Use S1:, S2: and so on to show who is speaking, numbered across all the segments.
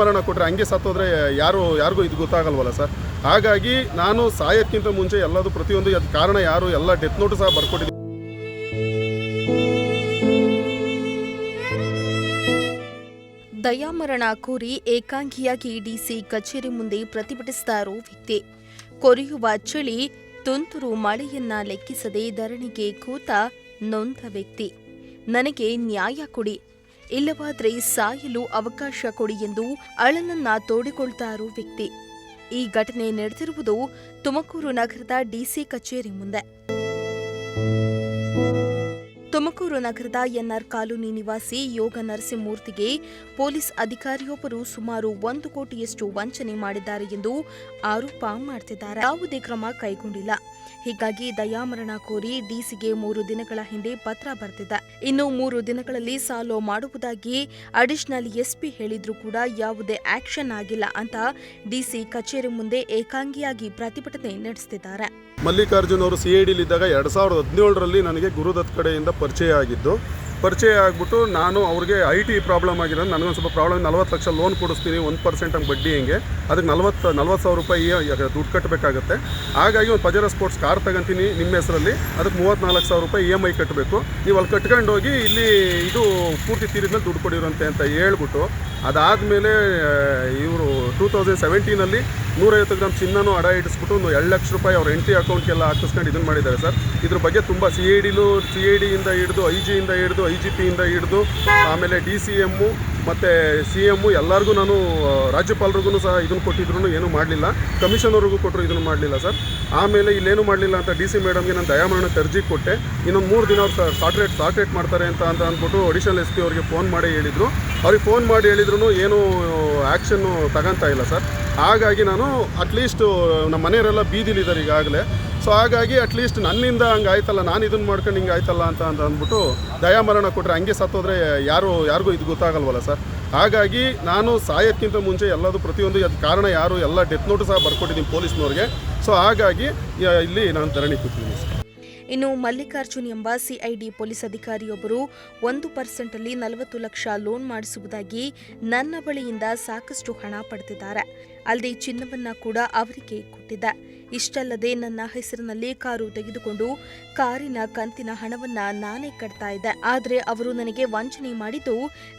S1: ಮರಣ ಕೊಟ್ಟರೆ ಹಂಗೆ ಸತ್ತೋದ್ರೆ ಯಾರಿಗೂ ಇದು ಗೊತ್ತಾಗಲ್ವಲ್ಲ ಸರ್. ಹಾಗಾಗಿ ನಾನು ಸಾಯೋಕ್ಕಿಂತ ಮುಂಚೆ ಎಲ್ಲದು ಪ್ರತಿಯೊಂದು ಅದು ಕಾರಣ ಯಾರು ಎಲ್ಲ ಡೆತ್ ನೋಟು ಸಹ ಬರ್ಕೊಟ್ಟಿದ್ದೀನಿ.
S2: ದಯಾಮರಣ ಕೋರಿ ಏಕಾಂಗಿಯಾಗಿ ಡಿಸಿ ಕಚೇರಿ ಮುಂದೆ ಪ್ರತಿಭಟಿಸಿದ ವ್ಯಕ್ತಿ. ಕೊರೆಯುವ ಚಳಿ, ತುಂತುರು ಮಳೆಯನ್ನ ಲೆಕ್ಕಿಸದೆ ಧರಣಿಗೆ ಕೂತ ನೊಂದ ವ್ಯಕ್ತಿ. ನನಗೆ ನ್ಯಾಯ ಕೊಡಿ, ಇಲ್ಲವಾದರೆ ಸಾಯಲು ಅವಕಾಶ ಕೊಡಿ ಎಂದು ಅಳಲನ್ನ ತೋಡಿಕೊಳ್ತಾ ಇರೋ ವ್ಯಕ್ತಿ. ಈ ಘಟನೆ ನಡೆದಿರುವುದು ತುಮಕೂರು ನಗರದ ಡಿಸಿ ಕಚೇರಿ ಮುಂದೆ. ತುಮಕೂರು ನಗರದ ಎನ್ಆರ್ ಕಾಲೋನಿ ನಿವಾಸಿ ಯೋಗ ನರಸಿಂಹಮೂರ್ತಿಗೆ ಪೊಲೀಸ್ ಅಧಿಕಾರಿಯೊಬ್ಬರು ಸುಮಾರು 1 ಕೋಟಿಯಷ್ಟು ವಂಚನೆ ಮಾಡಿದ್ದಾರೆ ಎಂದು ಆರೋಪ ಮಾಡುತ್ತಿದ್ದಾರೆ. ಯಾವುದೇ ಕ್ರಮ ಕೈಗೊಂಡಿಲ್ಲ. ಹೀಗಾಗಿ ದಯಾಮರಣ ಕೋರಿ ಡಿಸಿಗೆ 3 ದಿನಗಳ ಹಿಂದೆ ಪತ್ರ ಬರೆದಿದೆ. ಇನ್ನು 3 ದಿನಗಳಲ್ಲಿ ಸಾಲ್ವ್ ಮಾಡುವುದಾಗಿ ಅಡಿಷನಲ್ ಎಸ್ಪಿ ಹೇಳಿದ್ರೂ ಕೂಡ ಯಾವುದೇ ಆಕ್ಷನ್ ಆಗಿಲ್ಲ ಅಂತ ಡಿಸಿ ಕಚೇರಿ ಮುಂದೆ ಏಕಾಂಗಿಯಾಗಿ ಪ್ರತಿಭಟನೆ ನಡೆಸುತ್ತಿದ್ದಾರೆ.
S1: ಮಲ್ಲಿಕಾರ್ಜುನ್ ಅವರು CIDಲಿದ್ದಾಗ 2017ರಲ್ಲಿ ನನಗೆ ಗುರುದತ್ ಕಡೆಯಿಂದ ಪರಿಚಯ ಆಗಿಬಿಟ್ಟು ನಾನು ಅವ್ರಿಗೆ IT ಪ್ರಾಬ್ಲಮ್ ಆಗಿರೋದು, ನನಗೊಂದು ಸ್ವಲ್ಪ ಪ್ರಾಬ್ಲಮ್, 40 ಲಕ್ಷ ಲೋನ್ ಕೊಡಿಸ್ತೀನಿ, 1% ಹಂಗೆ ಬಡ್ಡಿ ಹೆಂಗೆ, ಅದಕ್ಕೆ 40,000 ರೂಪಾಯಿ ದುಡ್ಡು ಕಟ್ಟಬೇಕಾಗತ್ತೆ. ಹಾಗಾಗಿ ಒಂದು ಪಜಾರ ಸ್ಪೋರ್ಟ್ಸ್ ಕಾರ್ ತಗೊಂತೀನಿ ನಿಮ್ಮ ಹೆಸರಲ್ಲಿ, ಅದಕ್ಕೆ 34,000 ರೂಪಾಯಿ EMI ಕಟ್ಟಬೇಕು, ನೀವು ಅಲ್ಲಿ ಕಟ್ಕೊಂಡು ಹೋಗಿ ಇಲ್ಲಿ ಇದು ಪೂರ್ತಿ ತೀರಿದ್ಮೇಲೆ ದುಡ್ಡು ಕೊಡಿರಂತೆ ಅಂತ ಹೇಳ್ಬಿಟ್ಟು, ಅದಾದಮೇಲೆ ಇವರು 2017ನಲ್ಲಿ 150 ಗ್ರಾಮ್ ಚಿನ್ನನೂ ಅಡ ಇಡಿಸ್ಬಿಟ್ಟು 1 ಲಕ್ಷ ರೂಪಾಯಿ ಅವ್ರ ಎಂಟ್ರಿ ಅಕೌಂಟ್ಗೆಲ್ಲ ಹಾಕಿಸ್ಕೊಂಡು ಇದನ್ನು ಮಾಡಿದ್ದಾರೆ ಸರ್. ಇದ್ರ ಬಗ್ಗೆ ತುಂಬ CIDಯಿಂದ ಹಿಡಿದು IGಯಿಂದ ಹಿಡಿದು IGPಯಿಂದ ಹಿಡಿದು ಆಮೇಲೆ DCM ಮತ್ತು CM ಎಲ್ಲರಿಗೂ ನಾನು ರಾಜ್ಯಪಾಲರಿಗೂ ಸಹ ಇದನ್ನು ಕೊಟ್ಟಿದ್ರು, ಏನೂ ಮಾಡಲಿಲ್ಲ. ಕಮಿಷನರ್ಗೂ ಕೊಟ್ಟರು, ಇದನ್ನು ಮಾಡಲಿಲ್ಲ ಸರ್. ಆಮೇಲೆ ಇಲ್ಲೇನು ಮಾಡಲಿಲ್ಲ ಅಂತ DC ಮೇಡಮ್ಗೆ ನಾನು ದಯಾಮರಣಕ್ಕೆ ಅರ್ಜಿ ಕೊಟ್ಟೆ. ಇನ್ನೊಂದು 3 ದಿನ ಅವ್ರು ಸಾರ್ಟ್ರೇಟ್ ಮಾಡ್ತಾರೆ ಅಂತ ಅಂದ್ಬಿಟ್ಟು ಅಡಿಷನಲ್ SP ಅವರಿಗೆ ಫೋನ್ ಮಾಡಿ ಹೇಳಿದರು. ಅವ್ರಿಗೆ ಫೋನ್ ಮಾಡಿ ಹೇಳಿದ್ರು ಏನೂ ಆ್ಯಕ್ಷನ್ನು ತಗೊತಾ ಇಲ್ಲ ಸರ್. ಹಾಗಾಗಿ ನಾನು ಅಟ್ಲೀಸ್ಟು ನಮ್ಮ ಮನೆಯವರೆಲ್ಲ ಬೀದಿಲಿದ್ದಾರೆ ಈಗಾಗಲೇ. ಸೊ ಹಾಗಾಗಿ ಅಟ್ಲೀಸ್ಟ್ ನನ್ನಿಂದ ಹಂಗೆ ಆಯ್ತಲ್ಲ, ನಾನು ಇದನ್ನು ಮಾಡ್ಕೊಂಡು ಹಿಂಗೆ ಆಯ್ತಲ್ಲ ಅಂತ ಅಂದ್ಬಿಟ್ಟು ದಯಾಮರಣ ಕೊಟ್ಟರೆ ಹಂಗೆ ಸತ್ತೋದ್ರೆ ಯಾರಿಗೂ ಇದು ಗೊತ್ತಾಗಲ್ವಲ್ಲ ಸರ್. ಹಾಗಾಗಿ ನಾನು ಸಾಯೋಕ್ಕಿಂತ ಮುಂಚೆ ಎಲ್ಲದು ಪ್ರತಿಯೊಂದು ಅದು ಕಾರಣ ಯಾರು ಎಲ್ಲ ಡೆತ್ ನೋಟು ಸಹ ಬರ್ಕೊಟ್ಟಿದ್ದೀನಿ ಪೊಲೀಸ್ನವ್ರಿಗೆ. ಸೊ ಹಾಗಾಗಿ ಇಲ್ಲಿ ನಾನು ಧರಣಿ ಕೂತಿದ್ದೀನಿ ಸರ್.
S2: ಇನ್ನು ಮಲ್ಲಿಕಾರ್ಜುನ್ ಎಂಬ CID ಪೊಲೀಸ್ ಅಧಿಕಾರಿಯೊಬ್ಬರು 1% ಅಲ್ಲಿ 40 ಲಕ್ಷ ಲೋನ್ ಮಾಡಿಸುವುದಾಗಿ ನನ್ನ ಬಳಿಯಿಂದ ಸಾಕಷ್ಟು ಹಣ ಪಡೆದಿದ್ದಾರೆ. ಅಲ್ಲದೆ ಚಿನ್ನವನ್ನ ಕೂಡ ಅವರಿಗೆ ಕೊಟ್ಟಿದ್ದೆ. ಇಷ್ಟಲ್ಲದೆ ನನ್ನ ಹೆಸರಿನಲ್ಲಿ ಕಾರು ತೆಗೆದುಕೊಂಡು ಕಾರಿನ ಕಂತಿನ ಹಣವನ್ನ ನಾನೇ ಕಟ್ತಾ ಇದ್ದೆ. ಆದರೆ ಅವರು ನನಗೆ ವಂಚನೆ ಮಾಡಿದ್ದು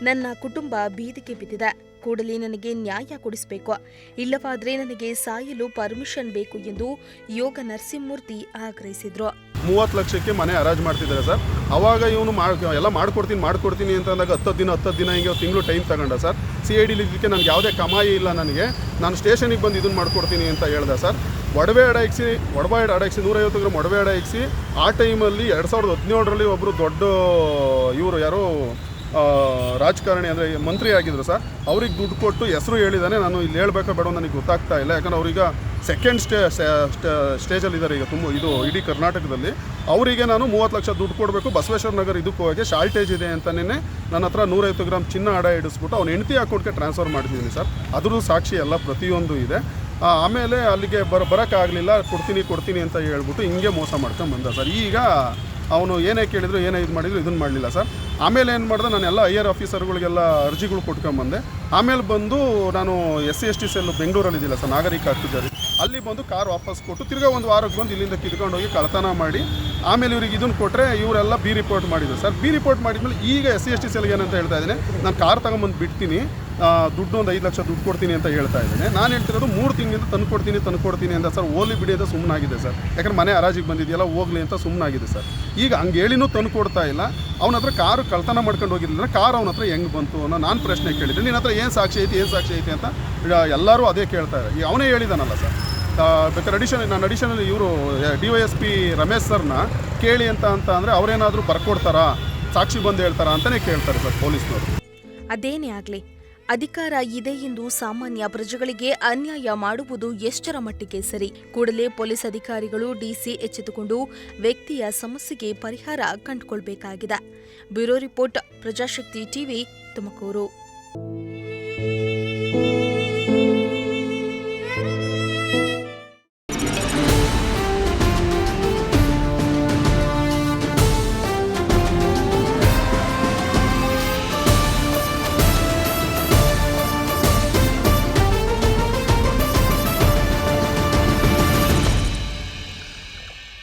S2: ನನ್ನ ಕುಟುಂಬ ಬೀದಿಗೆ ಬಿದ್ದಿದೆ. ಕೂಡಲೇ ನನಗೆ ನ್ಯಾಯ ಕೊಡಿಸಬೇಕು, ಇಲ್ಲವಾದರೆ ನನಗೆ ಸಾಯಲು ಪರ್ಮಿಷನ್ ಬೇಕು ಎಂದು ಯೋಗ ನರಸಿಂಹಮೂರ್ತಿ ಆಗ್ರಹಿಸಿದ್ರು.
S1: 30 ಲಕ್ಷಕ್ಕೆ ಮನೆ ಹರಾಜು ಮಾಡ್ತಿದ್ದಾರೆ ಸರ್. ಅವಾಗ ಇವನು ಎಲ್ಲ ಮಾಡ್ಕೊಡ್ತೀನಿ ಅಂತ ಅಂದಾಗ 10 ದಿನ ಹಿಂಗೆ ತಿಂಗಳು ಟೈಮ್ ತಗೊಂಡ ಸರ್. CIDಲಿದ್ದಕ್ಕೆ ನನಗೆ ಯಾವುದೇ ಕಮಾಯಿ ಇಲ್ಲ, ನಾನು ಸ್ಟೇಷನಿಗೆ ಬಂದು ಇದನ್ನು ಮಾಡ್ಕೊಡ್ತೀನಿ ಅಂತ ಹೇಳ್ದೆ ಸರ್. ಒಡವೆ ಅಡ ಇಕ್ಸಿ 150 ಗ್ರಾಮ್ ಒಡವೆ ಅಡ ಇಕ್ಸಿ ಆ ಟೈಮಲ್ಲಿ 2017ರಲ್ಲಿ ಒಬ್ಬರು ದೊಡ್ಡ ಇವರು ಯಾರೋ ರಾಜಕಾರಣಿ ಅಂದರೆ ಮಂತ್ರಿ ಆಗಿದ್ರು ಸರ್. ಅವ್ರಿಗೆ ದುಡ್ಡು ಕೊಟ್ಟು ಹೆಸರು ಹೇಳಿದ್ದಾನೆ. ನಾನು ಇಲ್ಲಿ ಹೇಳ್ಬೇಕೋ ಬೇಡ ನನಗೆ ಗೊತ್ತಾಗ್ತಾ ಇಲ್ಲ, ಯಾಕಂದ್ರೆ ಅವ್ರೀಗ ಸೆಕೆಂಡ್ ಸ್ಟೇಜಲ್ಲಿದ್ದಾರೆ ಈಗ ಇದು ಇಡೀ ಕರ್ನಾಟಕದಲ್ಲಿ. ಅವರಿಗೆ ನಾನು 30 ಲಕ್ಷ ದುಡ್ಡು ಕೊಡಬೇಕು, ಬಸವೇಶ್ವರ ನಗರ ಇದಕ್ಕೆ ಹೋಗಿ ಶಾರ್ಟೇಜ್ ಇದೆ ಅಂತಲೇ ನನ್ನ ಹತ್ರ 150 ಗ್ರಾಮ್ ಚಿನ್ನ ಅಡ ಇಡಿಸ್ಬಿಟ್ಟು ಅವ್ನು ಹೆಂಡತಿ ಅಕೌಂಟ್ಗೆ ಟ್ರಾನ್ಸ್ಫರ್ ಮಾಡಿದ್ದೀನಿ ಸರ್. ಅದ್ರೂ ಸಾಕ್ಷಿ ಎಲ್ಲ ಪ್ರತಿಯೊಂದು ಇದೆ. ಆಮೇಲೆ ಅಲ್ಲಿಗೆ ಬರೋಕ್ಕಾಗಲಿಲ್ಲ, ಕೊಡ್ತೀನಿ ಅಂತ ಹೇಳ್ಬಿಟ್ಟು ಹಿಂಗೆ ಮೋಸ ಮಾಡ್ಕೊಂಡು ಬಂದ ಸರ್. ಈಗ ಅವನು ಏನೇ ಕೇಳಿದ್ರು ಏನೇ ಇದು ಮಾಡಿದ್ರು ಇದನ್ನು ಮಾಡಲಿಲ್ಲ ಸರ್. ಆಮೇಲೆ ಏನು ಮಾಡಿದೆ, ನಾನು ಎಲ್ಲ IR ಆಫೀಸರ್ಗಳಿಗೆಲ್ಲ ಅರ್ಜಿಗಳು ಕೊಟ್ಕೊಂಬಂದೆ. ಆಮೇಲೆ ಬಂದು ನಾನು SC/ST ಸೆಲ್ ಬೆಂಗಳೂರಲ್ಲಿದ್ದಿಲ್ಲ ಸರ್, ನಾಗರಿಕ ಹಕ್ಕು ಜಾರಿ, ಅಲ್ಲಿ ಬಂದು ಕಾರ್ ವಾಪಸ್ ಕೊಟ್ಟು ತಿರ್ಗಾ 1 ವಾರಕ್ಕೆ ಬಂದು ಇಲ್ಲಿಂದ ಕಿತ್ಕೊಂಡು ಹೋಗಿ ಕಳ್ಳತನ ಮಾಡಿ ಆಮೇಲೆ ಇವ್ರಿಗೆ ಇದನ್ನು ಕೊಟ್ಟರೆ ಇವರೆಲ್ಲ B ರಿಪೋರ್ಟ್ ಮಾಡಿದ್ರು ಸರ್. B ರಿಪೋರ್ಟ್ ಮಾಡಿದ್ಮೇಲೆ ಈಗ SC/ST ಸೆಲ್ಗೆ ಏನಂತ ಹೇಳ್ತಾ ಇದ್ದೀನಿ, ನಾನು ಕಾರ್ ತಗೊಂಬಂದು ಬಿಡ್ತೀನಿ, ದುಡ್ಡು ಒಂದು 5 ಲಕ್ಷ ದುಡ್ಡು ಕೊಡ್ತೀನಿ ಅಂತ ಹೇಳ್ತಾ ಇದ್ದೇನೆ. ನಾನು ಹೇಳ್ತಿರೋದು 3 ತಿಂಗಳಿಂದ ತಂದುಕೊಡ್ತೀನಿ ಅಂತ ಸರ್. ಓಲಿ ಬಿಡಿ ಅಂತ ಸುಮ್ಮನಾಗಿದೆ ಸರ್, ಯಾಕಂದ್ರೆ ಮನೆ ಹರಾಜಿಗೆ ಬಂದಿದೆಯಲ್ಲ ಹೋಗ್ಲಿ ಅಂತ ಸುಮ್ಮನಾಗಿದೆ ಸರ್. ಈಗ ಹಂಗೆ ಹೇಳಿನೂ ತಂದು ಕೊಡ್ತಾ ಇಲ್ಲ. ಅವನ ಹತ್ರ ಕಾರು ಕಳ್ತನ ಮಾಡ್ಕೊಂಡು ಹೋಗಿರಲಿಲ್ಲ, ಕಾರ್ ಅವನ ಹತ್ರ ಹೆಂಗೆ ಬಂತು ಅನ್ನೋ ನಾನು ಪ್ರಶ್ನೆ ಕೇಳಿದ್ದೆ. ನಿನ್ನ ಹತ್ರ ಏನು ಸಾಕ್ಷಿ ಐತಿ ಅಂತ ಎಲ್ಲರೂ ಅದೇ ಕೇಳ್ತಾರೆ. ಈಗ ಅವನೇ ಹೇಳಿದಾನಲ್ಲ ಸರ್. ಬೇಕಾದ್ರೆ ಅಡಿಷನಲ್ ಇವರು DYSP ರಮೇಶ್ ಸರ್ನ ಕೇಳಿ ಅಂತ ಅಂದರೆ ಅವರೇನಾದರೂ ಬರ್ಕೊಡ್ತಾರಾ, ಸಾಕ್ಷಿ ಬಂದು ಹೇಳ್ತಾರಾ ಅಂತಲೇ ಕೇಳ್ತಾರೆ ಸರ್ ಪೊಲೀಸ್ನವರು.
S2: ಅದೇನೇ ಆಗಲಿ, ಅಧಿಕಾರ ಇದೆ ಎಂದು ಸಾಮಾನ್ಯ ಪ್ರಜೆಗಳಿಗೆ ಅನ್ಯಾಯ ಮಾಡುವುದು ಎಷ್ಟರ ಮಟ್ಟಿಗೆ ಸರಿ? ಕೂಡಲೇ ಪೊಲೀಸ್ ಅಧಿಕಾರಿಗಳು DC ಎಚ್ಚೆತ್ತುಕೊಂಡು ವ್ಯಕ್ತಿಯ ಸಮಸ್ಯೆಗೆ ಪರಿಹಾರ ಕಂಡುಕೊಳ್ಬೇಕಾಗಿದೆ. Bureau report, Prajashakti TV, Tumakuru.